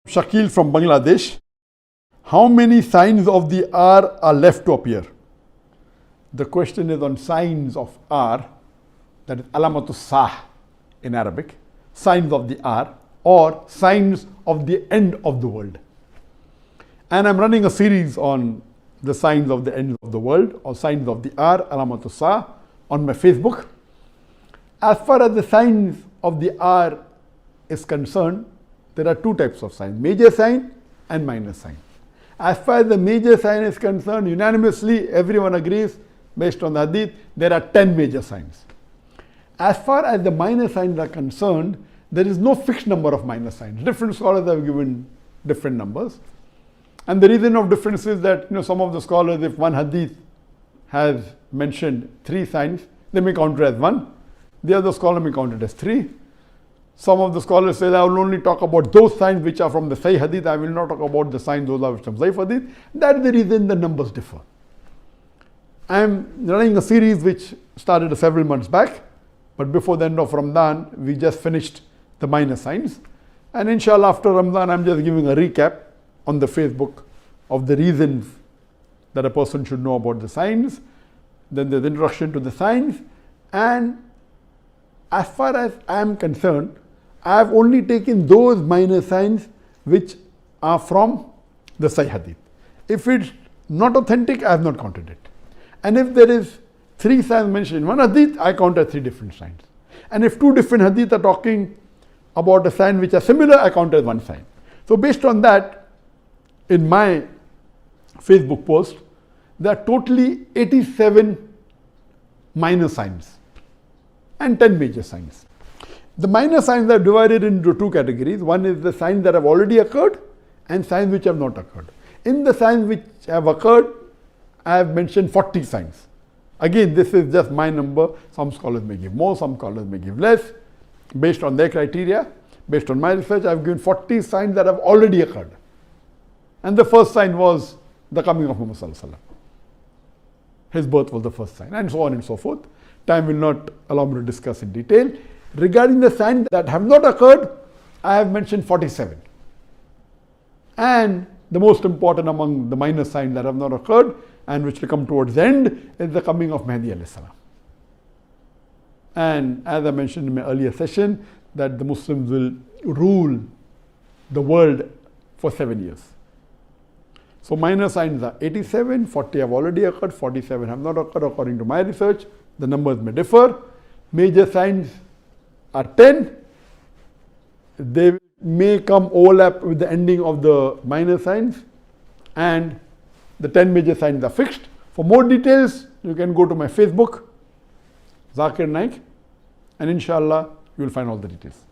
Shakil from Bangladesh. How many signs of the R are left to appear? The question is on signs of R, that is alamat الساعة in Arabic, signs of the R or signs of the end of the world. And I'm running a series on the signs of the end of the world or signs of the R, علامات الساعة, on my Facebook. As far as the signs of the R is concerned, there are two types of signs, major sign and minor sign. As far as the major sign is concerned, unanimously everyone agrees, based on the hadith, there are 10 major signs. As far as the minor signs are concerned, there is no fixed number of minor signs. Different scholars have given different numbers. And the reason of difference is that some of the scholars, if one hadith has mentioned 3 signs, they may count it as 1. The other scholar may count it as 3. Some of the scholars say, I will only talk about those signs which are from the Sahih Hadith. I will not talk about the signs those are from Dhaif Hadith. That is the reason the numbers differ. I am running a series which started several months back, but before the end of Ramadan, we just finished the minor signs. And inshallah, after Ramadan, I am just giving a recap on the Facebook of the reasons that a person should know about the signs. Then there's introduction to the signs. And as far as I am concerned, I have only taken those minor signs which are from the Sahih Hadith. If it's not authentic, I have not counted it. And if there is 3 signs mentioned in one hadith, I count as 3 different signs. And if 2 different hadith are talking about a sign which are similar, I count as 1 sign. So based on that, in my Facebook post, there are totally 87 minor signs and 10 major signs. The minor signs are divided into 2 categories. One is the signs that have already occurred and signs which have not occurred. In the signs which have occurred, I have mentioned 40 signs. Again, this is just my number. Some scholars may give more, some scholars may give less. Based on their criteria, based on my research, I have given 40 signs that have already occurred. And the first sign was the coming of Muhammad Sallallahu Alaihi Wasallam. His birth was the first sign, and so on and so forth. Time will not allow me to discuss in detail. Regarding the signs that have not occurred, I have mentioned 47. And the most important among the minor signs that have not occurred and which will come towards the end is the coming of Mahdi alayhi salam. And as I mentioned in my earlier session, that the Muslims will rule the world for 7 years. So minor signs are 87, 40 have already occurred, 47 have not occurred according to my research. The numbers may differ. Major signs are 10. They may come overlap with the ending of the minor signs, and the 10 major signs are fixed. For more details, you can go to my Facebook, ذاكر Naik, and inshallah you will find all the details.